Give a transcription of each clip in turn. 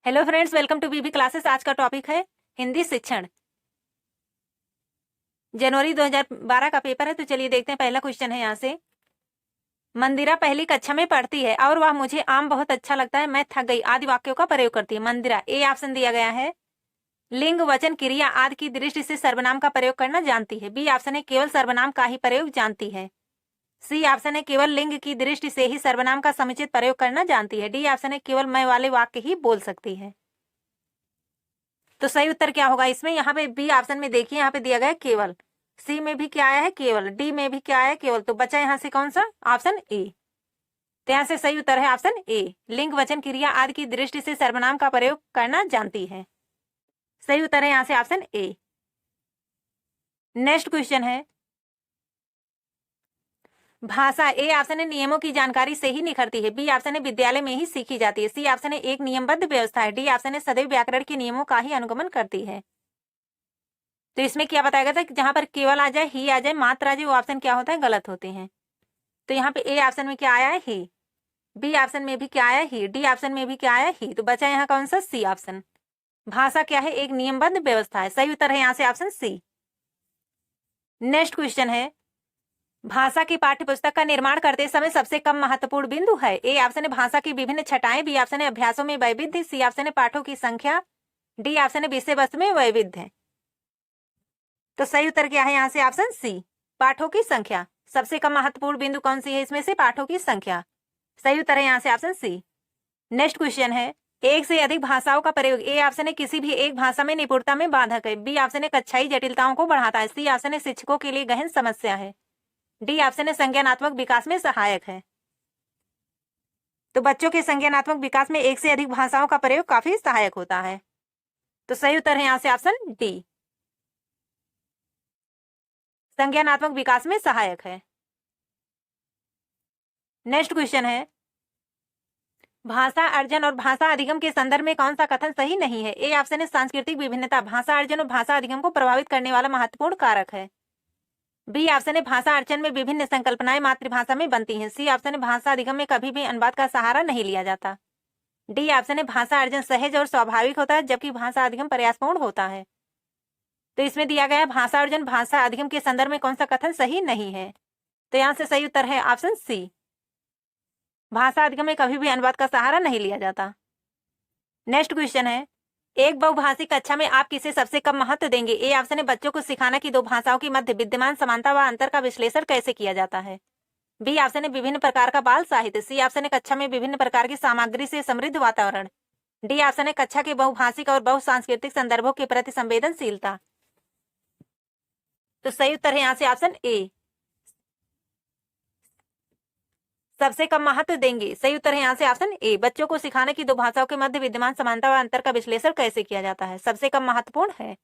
Hello friends, welcome to BB classes. आज का topic है हिंदी शिक्षण। जनवरी 2012 का पेपर है, तो चलिए देखते हैं। पहला क्वेश्चन है यहाँ से। मंदिरा पहली कक्षा में पढ़ती है और वह मुझे आम बहुत अच्छा लगता है, मैं थक गई आदि वाक्यों का प्रयोग करती है। मंदिरा ए ऑप्शन दिया गया है। लिंग, वचन, क्रिया आदि की दृष्टि से सर्वनाम का प्रयोग करना जानती है। बी ऑप्शन है केवल सर्वनाम का ही प्रयोग जानती है। सी ऑप्शन है केवल लिंग की दृष्टि से ही सर्वनाम का समुचित प्रयोग करना जानती है। डी ऑप्शन है केवल मैं वाले वाक्य ही बोल सकती है। तो सही उत्तर क्या होगा इसमें? यहाँ पे बी ऑप्शन में देखिए, यहाँ पे दिया गया है केवल। सी में भी क्या आया है? केवल। डी में भी क्या आया है? केवल। तो बचा यहाँ से कौन सा? Option A. तो यहाँ से सही उत्तर है ऑप्शन ए। लिंग, वचन, क्रिया आदि की दृष्टि से सर्वनाम का प्रयोग करना जानती है। सही उत्तर है यहाँ से ऑप्शन ए। नेक्स्ट क्वेश्चन है। भाषा ए ऑप्शन है नियमों की जानकारी से ही निखरती है। बी ऑप्शन है विद्यालय में ही सीखी जाती है। सी ऑप्शन है एक नियमबद्ध व्यवस्था है। डी ऑप्शन है सदैव व्याकरण के नियमों का ही अनुगमन करती है। तो इसमें क्या बताया गया था कि जहां पर केवल आ जाए, ही आ जाए, मात्र आ जाए, वो ऑप्शन क्या होता है? गलत होते हैं। तो यहाँ पे ए ऑप्शन में क्या आया है? ही। बी ऑप्शन में भी क्या आया? ही। डी ऑप्शन में भी क्या आया? ही। तो बचा यहाँ कौन सा? C option. भाषा क्या है? एक नियमबद्ध व्यवस्था है। सही उत्तर है यहाँ से ऑप्शन सी। नेक्स्ट क्वेश्चन है। भाषा की पाठ्य पुस्तक का निर्माण करते समय सबसे कम महत्वपूर्ण बिंदु है। ए ऑप्शन है भाषा की विभिन्न छटाएं। बी ऑप्शन है अभ्यासों में वैविध्य। सी ऑप्शन है पाठों की संख्या। डी ऑप्शन है विषय वस्तु में वैविध्य। तो सही उत्तर क्या है यहाँ से? ऑप्शन सी, पाठों की संख्या। सबसे कम महत्वपूर्ण बिंदु कौन सी है इसमें से? पाठों की संख्या। सही उत्तर है यहाँ से ऑप्शन सी। नेक्स्ट क्वेश्चन है। एक से अधिक भाषाओं का प्रयोग। ए ऑप्शन है किसी भी एक भाषा में निपुणता में बाधक है। बी ऑप्शन है कक्षाई जटिलताओं को बढ़ाता है। सी ऑप्शन है शिक्षकों के लिए गहन समस्या है। डी ऑप्शन है संज्ञानात्मक विकास में सहायक है। तो बच्चों के संज्ञानात्मक विकास में एक से अधिक भाषाओं का प्रयोग काफी सहायक होता है। तो सही उत्तर है यहाँ से ऑप्शन डी, संज्ञानात्मक विकास में सहायक है। नेक्स्ट क्वेश्चन है। भाषा अर्जन और भाषा अधिगम के संदर्भ में कौन सा कथन सही नहीं है? ए ऑप्शन है सांस्कृतिक विभिन्नता भाषा अर्जन और भाषा अधिगम को प्रभावित करने वाला महत्वपूर्ण कारक है। बी ऑप्शन है भाषा अर्जन में विभिन्न संकल्पनाएं मातृभाषा में बनती हैं। सी ऑप्शन है भाषा अधिगम में कभी भी अनुवाद का सहारा नहीं लिया जाता। डी ऑप्शन है भाषा अर्जन सहज और स्वाभाविक होता है जबकि भाषा अधिगम प्रयासपूर्ण होता है। तो इसमें दिया गया भाषा अर्जन भाषा अधिगम के संदर्भ में कौन सा कथन सही नहीं है? तो यहाँ से सही उत्तर है ऑप्शन सी, भाषा अधिगम में कभी भी अनुवाद का सहारा नहीं लिया जाता। नेक्स्ट क्वेश्चन है। एक बहुभाषी कक्षा में आप किसे सबसे कम महत्व देंगे? ए ऑप्शन है बच्चों को सिखाना कि दो भाषाओं के मध्य विद्यमान समानता व अंतर का विश्लेषण कैसे किया जाता है। बी ऑप्शन है विभिन्न प्रकार का बाल साहित्य। सी ऑप्शन है कक्षा में विभिन्न प्रकार की सामग्री से समृद्ध वातावरण। डी ऑप्शन है कक्षा के बहुभाषिक और बहुसांस्कृतिक संदर्भों के प्रति संवेदनशीलता। तो सही उत्तर है यहाँ से ऑप्शन ए, सबसे कम महत्व देंगे। सही उत्तर है यहाँ से ऑप्शन ए, बच्चों को सिखाने की दो भाषाओं के मध्य विद्यमान समानता व अंतर का विश्लेषण कैसे किया जाता है, सबसे कम महत्वपूर्ण है।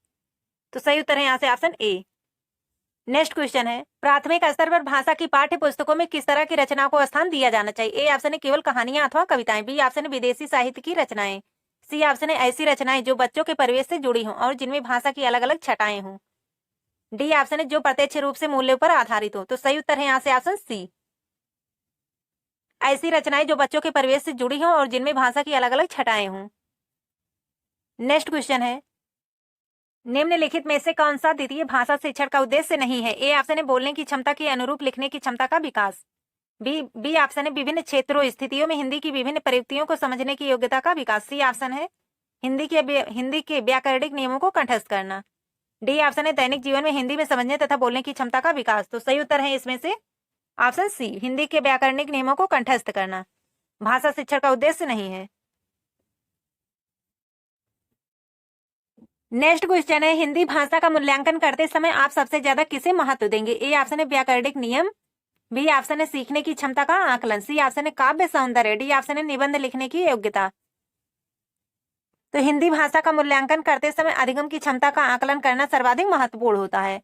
तो सही उत्तर है यहाँ से ऑप्शन ए। नेक्स्ट क्वेश्चन है। प्राथमिक स्तर पर भाषा की पाठ्य पुस्तकों में किस तरह की रचनाओं को स्थान दिया जाना चाहिए? ए ऑप्शन है केवल कहानियां अथवा कविताएं। बी ऑप्शन है विदेशी साहित्य की रचनाएं। सी ऑप्शन है ऐसी रचनाएं जो बच्चों के परिवेश से जुड़ी हों और जिनमें भाषा की अलग अलग छटाएं हों। डी ऑप्शन है जो प्रत्यक्ष रूप से मूल्यों पर आधारित हो। तो सही उत्तर है यहाँ से ऑप्शन सी, ऐसी रचनाएं जो बच्चों के परिवेश से जुड़ी हों और जिनमें भाषा की अलग अलग छटाएं हों। नेक्स्ट क्वेश्चन है। निम्नलिखित में से कौन सा द्वितीय भाषा शिक्षण का उद्देश्य नहीं है? ए ऑप्शन है बोलने की क्षमता के अनुरूप लिखने की क्षमता का विकास। बी ऑप्शन है विभिन्न क्षेत्रों स्थितियों में हिंदी की विभिन्न प्रयुक्तियों को समझने की योग्यता का विकास। सी ऑप्शन है हिंदी के व्याकरणिक नियमों को कंठस्थ करना। डी ऑप्शन है दैनिक जीवन में हिंदी में समझने तथा बोलने की क्षमता का विकास। तो सही उत्तर है इसमें से ऑप्शन सी, हिंदी के व्याकरणिक नियमों को कंठस्थ करना भाषा शिक्षण का उद्देश्य नहीं है। नेक्स्ट क्वेश्चन है। हिंदी भाषा का मूल्यांकन करते समय आप सबसे ज्यादा किसे महत्व देंगे? ए ऑप्शन है व्याकरणिक नियम। बी ऑप्शन है सीखने की क्षमता का आकलन। सी ऑप्शन है काव्य सौंदर्य। डी ऑप्शन है निबंध लिखने की योग्यता। तो हिंदी भाषा का मूल्यांकन करते समय अधिगम की क्षमता का आकलन करना सर्वाधिक महत्वपूर्ण होता है।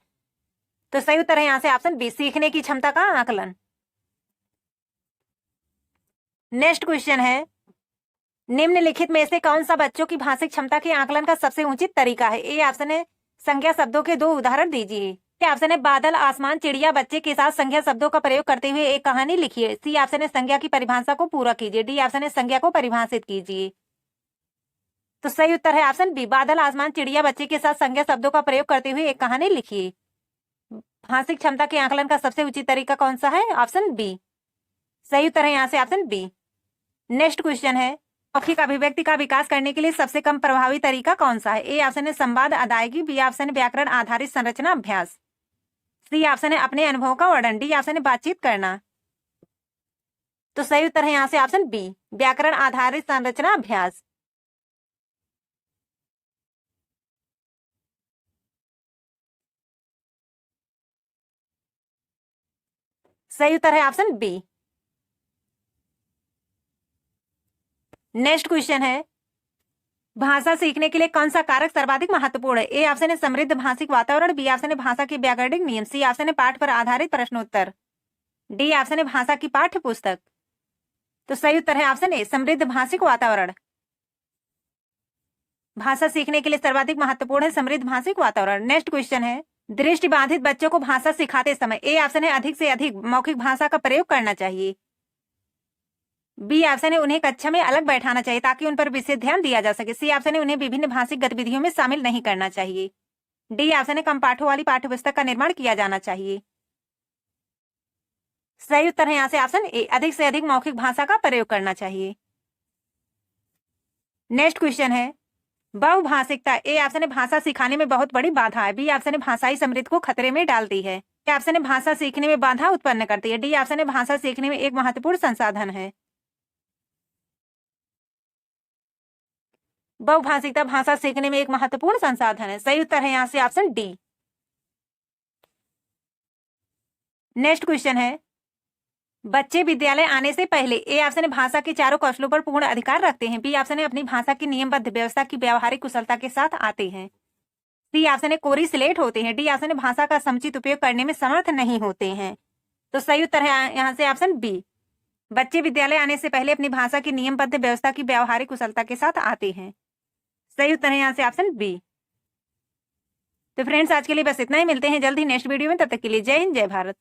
तो सही उत्तर है यहाँ से ऑप्शन बी, सीखने की क्षमता का आकलन। नेक्स्ट क्वेश्चन है। निम्नलिखित में से कौन सा बच्चों की भाषिक क्षमता के आकलन का सबसे उचित तरीका है? ए ऑप्शन है संज्ञा शब्दों के दो उदाहरण दीजिए। बी ऑप्शन है बादल, आसमान, चिड़िया। बच्चे के साथ संज्ञा शब्दों का प्रयोग करते हुए एक कहानी लिखिए। सी ऑप्शन है संज्ञा की परिभाषा को पूरा कीजिए। डी ऑप्शन है संज्ञा को परिभाषित कीजिए। तो सही उत्तर है ऑप्शन बी, बादल, आसमान, चिड़िया, बच्चे के साथ संज्ञा शब्दों का प्रयोग करते हुए एक कहानी लिखिए। भाषिक क्षमता के आकलन का सबसे उचित तरीका कौन सा है? Option B. सही उत्तर है यहाँ से ऑप्शन बी। नेक्स्ट क्वेश्चन है, मौखिक अभिव्यक्ति का विकास करने के लिए सबसे कम प्रभावी तरीका कौन सा है? ए ऑप्शन है संवाद, अदायगी, बी ऑप्शन है व्याकरण आधारित संरचना अभ्यास, सी ऑप्शन है अपने अनुभव का वर्णन, डी ऑप्शन है बातचीत करना। तो सही उत्तर है यहाँ से ऑप्शन बी, व्याकरण आधारित संरचना अभ्यास। सही उत्तर है ऑप्शन बी। नेक्स्ट क्वेश्चन है, भाषा सीखने के लिए कौन सा कारक सर्वाधिक महत्वपूर्ण है? ए ऑप्शन है समृद्ध भाषिक वातावरण, बी ऑप्शन है भाषा के व्याकरणिक नियम, सी ऑप्शन है पाठ पर आधारित प्रश्नोत्तर, डी ऑप्शन है भाषा की पाठ्य पुस्तक। तो सही उत्तर है ऑप्शन ए, समृद्ध भाषिक वातावरण। भाषा सीखने के लिए सर्वाधिक महत्वपूर्ण है समृद्ध भाषिक वातावरण। नेक्स्ट क्वेश्चन है, दृष्टिबाधित बच्चों को भाषा सिखाते समय ए ऑप्शन है अधिक से अधिक मौखिक भाषा का प्रयोग करना चाहिए, बी ऑप्शन है उन्हें कक्षा में अलग बैठाना चाहिए ताकि उन पर विशेष ध्यान दिया जा सके, सी ऑप्शन है उन्हें विभिन्न भाषिक गतिविधियों में शामिल नहीं करना चाहिए, डी ऑप्शन है कम पाठों वाली पाठ्यपुस्तक का निर्माण किया जाना चाहिए। सही उत्तर है यहाँ से ऑप्शन ए, अधिक से अधिक मौखिक भाषा का प्रयोग करना चाहिए। नेक्स्ट क्वेश्चन है, बहुभाषिकता ए ऑप्शन है भाषा सिखाने में बहुत बड़ी बाधा है, बी ऑप्शन है भाषाई समृद्धि को खतरे में डालती है, सी ऑप्शन है भाषा सीखने में बाधा उत्पन्न करती है, डी ऑप्शन है भाषा सीखने में एक महत्वपूर्ण संसाधन है। बहुभाषिकता भाषा सीखने में एक महत्वपूर्ण संसाधन है। सही उत्तर है यहाँ से ऑप्शन डी। नेक्स्ट क्वेश्चन है, बच्चे विद्यालय आने से पहले ए ऑप्शन है भाषा के चारों कौशलों पर पूर्ण अधिकार रखते हैं, बी ऑप्शन है अपनी भाषा की नियमबद्ध व्यवस्था की व्यावहारिक कुशलता के साथ आते हैं, सी ऑप्शन है कोरी स्लेट होते हैं, डी ऑप्शन है भाषा का समुचित उपयोग करने में समर्थ नहीं होते हैं। तो सही उत्तर है यहाँ से ऑप्शन बी, बच्चे विद्यालय आने से पहले अपनी भाषा की नियमबद्ध व्यवस्था की व्यावहारिक कुशलता के साथ आते हैं। सही उत्तर है यहाँ से ऑप्शन बी। तो फ्रेंड्स आज के लिए बस इतना ही, मिलते हैं जल्द ही नेक्स्ट वीडियो में, तब तक के लिए जय हिंद जय भारत।